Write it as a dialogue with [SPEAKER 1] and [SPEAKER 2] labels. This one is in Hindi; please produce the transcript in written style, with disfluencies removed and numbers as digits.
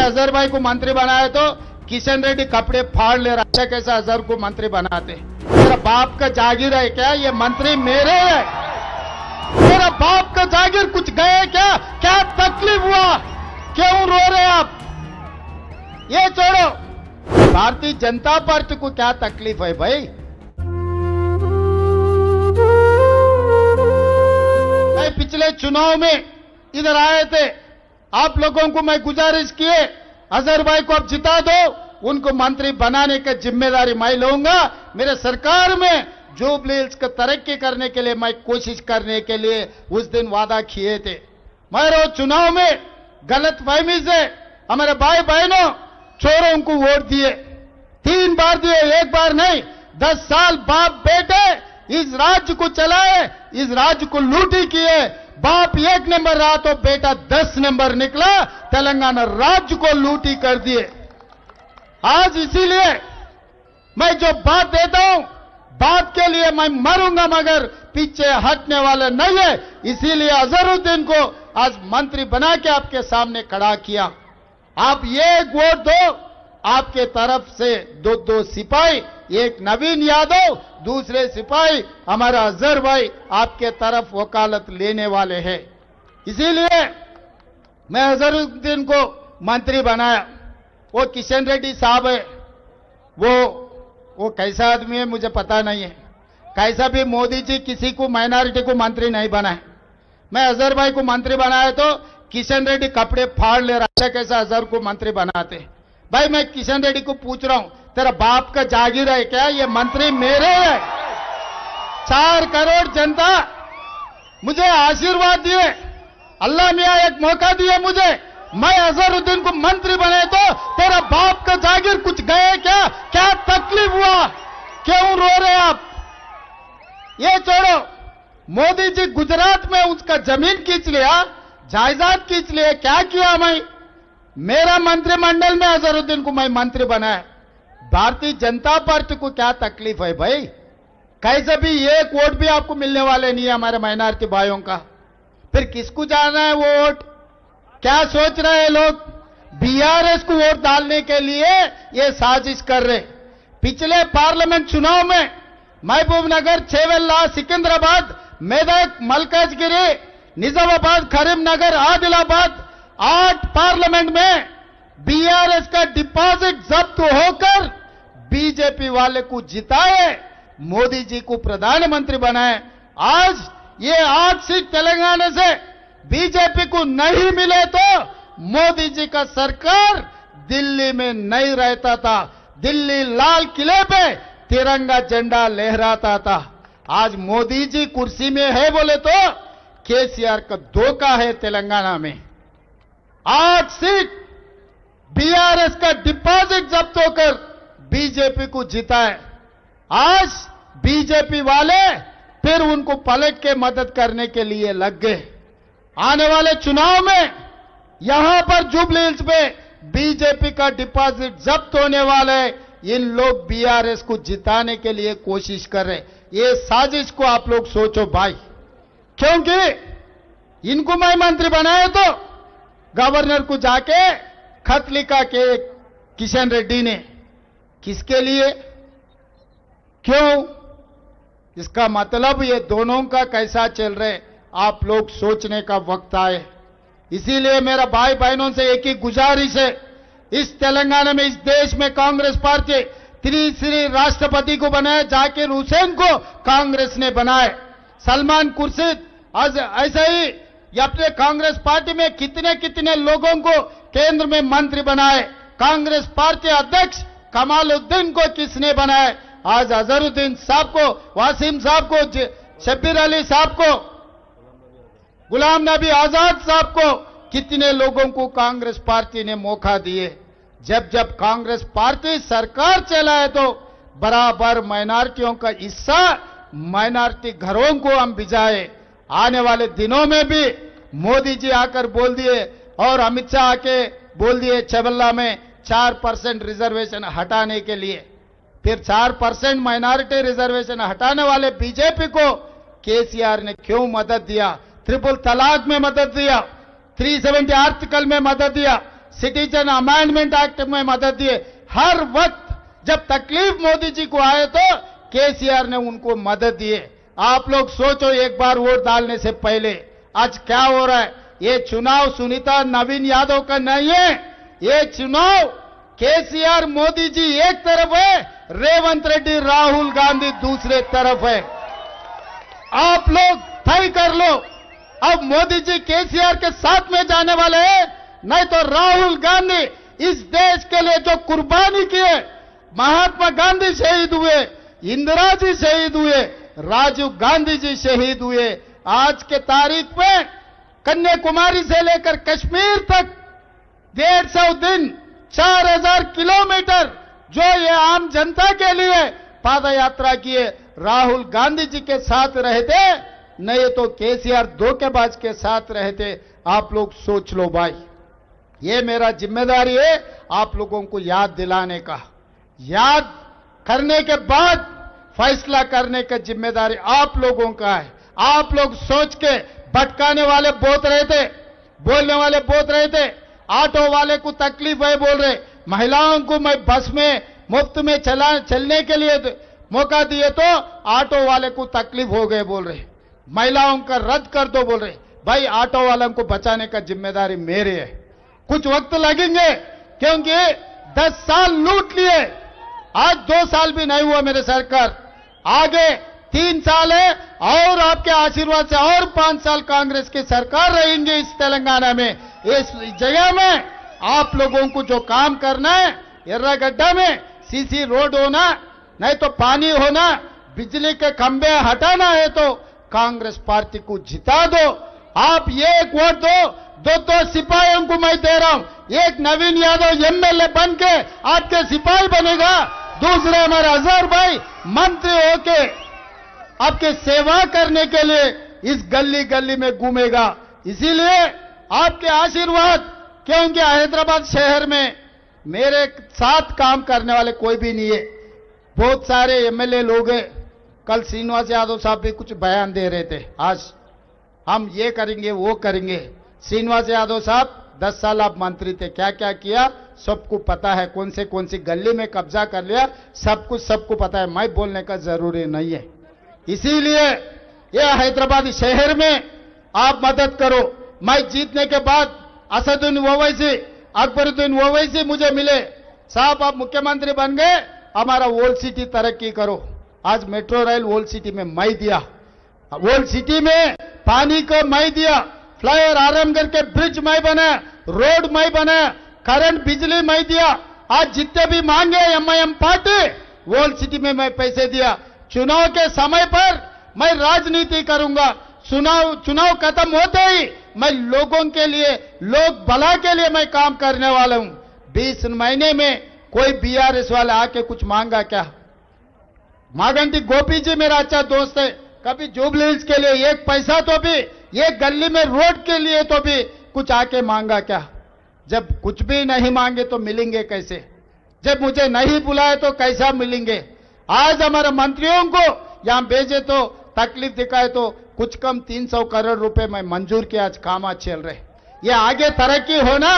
[SPEAKER 1] अजहर भाई को मंत्री बनाया तो किशन रेड्डी कपड़े फाड़ ले रहा है, कैसा अजहर को मंत्री बनाते? मेरा बाप का जागीर है क्या ये मंत्री मेरे है? मेरा बाप का जागीर कुछ गए क्या? क्या तकलीफ हुआ? क्यों रो रहे आप? ये छोड़ो, भारतीय जनता पार्टी को क्या तकलीफ है भाई? मैं पिछले चुनाव में इधर आए थे, आप लोगों को मैं गुजारिश किए अजहर भाई को अब जिता दो, उनको मंत्री बनाने की जिम्मेदारी मैं लूंगा। मेरे सरकार में जुबली हिल्स को तरक्की करने के लिए मैं कोशिश करने के लिए उस दिन वादा किए थे। मगर चुनाव में गलत फहमी से हमारे भाई बहनों चोरों को वोट दिए, 3 बार दिए, 1 बार नहीं। 10 साल बाप बेटे इस राज्य को चलाए, इस राज्य को लूटी किए। बाप 1 नंबर रहा तो बेटा 10 नंबर निकला, तेलंगाना राज्य को लूटी कर दिए। आज इसीलिए मैं जो बात देता हूं, बात के लिए मैं मरूंगा मगर पीछे हटने वाले नहीं है। इसीलिए अजहरुद्दीन को आज मंत्री बना के आपके सामने खड़ा किया। आप ये वोट दो, आपके तरफ से 2 सिपाही, एक नवीन यादव, दूसरे सिपाही हमारा अजहर भाई आपके तरफ वकालत लेने वाले हैं। इसीलिए मैं अजहरुद्दीन को मंत्री बनाया। वो किशन रेड्डी साहब है, वो कैसा आदमी है मुझे पता नहीं है। कैसा भी मोदी जी किसी को माइनॉरिटी को मंत्री नहीं बनाए। मैं अजहर भाई को मंत्री बनाया तो किशन रेड्डी कपड़े फाड़ ले रहा है, कैसा अजहर को मंत्री बनाते? भाई मैं किशन रेड्डी को पूछ रहा हूं, तेरा बाप का जागीर है क्या ये मंत्री मेरे है? 4 करोड़ जनता मुझे आशीर्वाद दिए, अल्लाह मियां एक मौका दिए मुझे, मैं अजहरुद्दीन को मंत्री बने तो तेरा बाप का जागीर कुछ गए क्या? क्या तकलीफ हुआ? क्यों रो रहे आप? ये छोड़ो, मोदी जी गुजरात में उसका जमीन खींच लिया, जायदाद खींच लिया, क्या किया? मैं मेरा मंत्रिमंडल में अजहरुद्दीन को मैं मंत्री बनाया। भारतीय जनता पार्टी को क्या तकलीफ है भाई? कैसे भी 1 वोट भी आपको मिलने वाले नहीं है हमारे माइनॉरिटी भाइयों का। फिर किसको जाना है वो वोट? क्या सोच रहे हैं लोग? बीआरएस को वोट डालने के लिए ये साजिश कर रहे। पिछले पार्लियामेंट चुनाव में महबूबनगर, छेवेल्ला, सिकंदराबाद, मेदक, मलकाजगिरी, निजामाबाद, करीमनगर, आदिलाबाद 8 पार्लियामेंट में बीआरएस का डिपॉजिट जब्त होकर बीजेपी वाले को जिताए, मोदी जी को प्रधानमंत्री बनाए। आज ये 8 सीट तेलंगाना से बीजेपी को नहीं मिले तो मोदी जी का सरकार दिल्ली में नहीं रहता था, दिल्ली लाल किले पे तिरंगा झंडा लहराता था। आज मोदी जी कुर्सी में है बोले तो केसीआर का धोखा है। तेलंगाना में 8 सीट बीआरएस का डिपॉजिट जब्त होकर बीजेपी को जिताए। आज बीजेपी वाले फिर उनको पलट के मदद करने के लिए लग गए। आने वाले चुनाव में यहां पर जुबली हिल्स पे बीजेपी का डिपॉजिट जब्त होने वाले, इन लोग बीआरएस को जिताने के लिए कोशिश कर रहे। ये साजिश को आप लोग सोचो भाई, क्योंकि इनको मैं मंत्री बनाया तो गवर्नर को जाके खत लिखा के किशन रेड्डी ने, किसके लिए, क्यों? इसका मतलब ये दोनों का कैसा चल रहे आप लोग सोचने का वक्त आए। इसीलिए मेरा भाई बहनों से एक ही गुजारिश है, इस तेलंगाना में, इस देश में कांग्रेस पार्टी तीसरी राष्ट्रपति को बनाए, जाकिर हुसैन को कांग्रेस ने बनाए, सलमान खुर्शीद आज ऐसे ही अपने कांग्रेस पार्टी में कितने कितने लोगों को केंद्र में मंत्री बनाए। कांग्रेस पार्टी अध्यक्ष कमालुद्दीन को किसने बनाए? आज अजहरुद्दीन साहब को, वासिम साहब को, शब्बीर अली साहब को, गुलाम नबी आजाद साहब को, कितने लोगों को कांग्रेस पार्टी ने मौका दिए। जब जब कांग्रेस पार्टी सरकार चलाए तो बराबर माइनॉरिटियों का हिस्सा माइनॉरिटी घरों को हम भिजाए। आने वाले दिनों में भी मोदी जी आकर बोल दिए और अमित शाह आके बोल दिए छेवेल्ला में 4% रिजर्वेशन हटाने के लिए। फिर 4% माइनॉरिटी रिजर्वेशन हटाने वाले बीजेपी को केसीआर ने क्यों मदद दिया? ट्रिपल तलाक में मदद दिया, 370 आर्टिकल में मदद दिया, सिटीजन अमेंडमेंट एक्ट में मदद दिए। हर वक्त जब तकलीफ मोदी जी को आए तो केसीआर ने उनको मदद दिए। आप लोग सोचो एक बार वोट डालने से पहले आज क्या हो रहा है। ये चुनाव सुनीता नवीन यादव का नहीं है, ये चुनाव केसीआर मोदी जी एक तरफ है, रेवंत रेड्डी राहुल गांधी दूसरे तरफ है। आप लोग तय कर लो, अब मोदी जी केसीआर के साथ में जाने वाले हैं, नहीं तो राहुल गांधी इस देश के लिए जो कुर्बानी किए, महात्मा गांधी शहीद हुए, इंदिरा जी शहीद हुए, राजीव गांधी जी शहीद हुए। आज के तारीख में कन्याकुमारी से लेकर कश्मीर तक 150 दिन 4000 किलोमीटर जो ये आम जनता के लिए पाद यात्रा किए, राहुल गांधी जी के साथ रहते, नहीं तो केसीआर धोखेबाज के साथ रहते। आप लोग सोच लो भाई, ये मेरा जिम्मेदारी है आप लोगों को याद दिलाने का, याद करने के बाद फैसला करने का जिम्मेदारी आप लोगों का है। आप लोग सोच के भटकाने वाले बहुत रहे थे, बोलने वाले बहुत रहे थे, ऑटो वाले को तकलीफ है बोल रहे, महिलाओं को मैं बस में मुफ्त में चलने के लिए मौका दिए तो ऑटो वाले को तकलीफ हो गए बोल रहे, महिलाओं का रद्द कर दो बोल रहे। भाई ऑटो वालों को बचाने का जिम्मेदारी मेरी है। कुछ वक्त लगेंगे क्योंकि 10 साल लूट लिए, आज 2 साल भी नहीं हुआ मेरे सरकार, आगे 3 साल है और आपके आशीर्वाद से और 5 साल कांग्रेस की सरकार रहेंगे इस तेलंगाना में। इस जगह में आप लोगों को जो काम करना है, एर्रागड्डा में सीसी रोड होना, नहीं तो पानी होना, बिजली के खंभे हटाना है तो कांग्रेस पार्टी को जिता दो। आप एक वोट दो, 2 सिपाहियों को मैं दे रहा हूं, एक नवीन यादव एमएलए बन के आपके सिपाही बनेगा, दूसरे हमारे अजहर भाई मंत्री होके आपके सेवा करने के लिए इस गली गली में घूमेगा। इसीलिए आपके आशीर्वाद, क्योंकि हैदराबाद शहर में मेरे साथ काम करने वाले कोई भी नहीं है, बहुत सारे एमएलए लोग हैं। कल श्रीनिवास यादव साहब भी कुछ बयान दे रहे थे, आज हम ये करेंगे वो करेंगे। श्रीनिवास यादव साहब 10 साल आप मंत्री थे, क्या क्या किया सबको पता है, कौन सी गली में कब्जा कर लिया सब कुछ सबको पता है, मैं बोलने का जरूरी नहीं है। इसीलिए ये हैदराबाद शहर में आप मदद करो। मैं जीतने के बाद असदुद्दीन ओवैसी, अकबरुद्दीन ओवैसी मुझे मिले, साहब आप मुख्यमंत्री बन गए, हमारा ओल्ड सिटी तरक्की करो। आज मेट्रो रेल ओल्ड सिटी में मैं दिया, ओल्ड सिटी में पानी को मैं दिया, फ्लाईओवर आरामगढ़ के ब्रिज मैं बना, रोड मैं बना, करंट बिजली मैं दिया। आज जितने भी मांगे एमआईएम पार्टी ओल्ड सिटी में मैं पैसे दिया। चुनाव के समय पर मैं राजनीति करूंगा, चुनाव खत्म होते ही मैं लोगों के लिए, लोग भला के लिए मैं काम करने वाला हूं। 20 महीने में कोई बीआरएस वाला आके कुछ मांगा क्या? मागंटी गोपी जी मेरा अच्छा दोस्त है, कभी जुबली हिल्स के लिए 1 पैसा तो भी, एक गली में रोड के लिए तो भी कुछ आके मांगा क्या? जब कुछ भी नहीं मांगे तो मिलेंगे कैसे? जब मुझे नहीं बुलाए तो कैसा मिलेंगे? आज हमारे मंत्रियों को यहां भेजे तो तकलीफ दिखाए तो कुछ कम 300 करोड़ रुपए में मंजूर किया, आज काम चल रहे। ये आगे तरक्की होना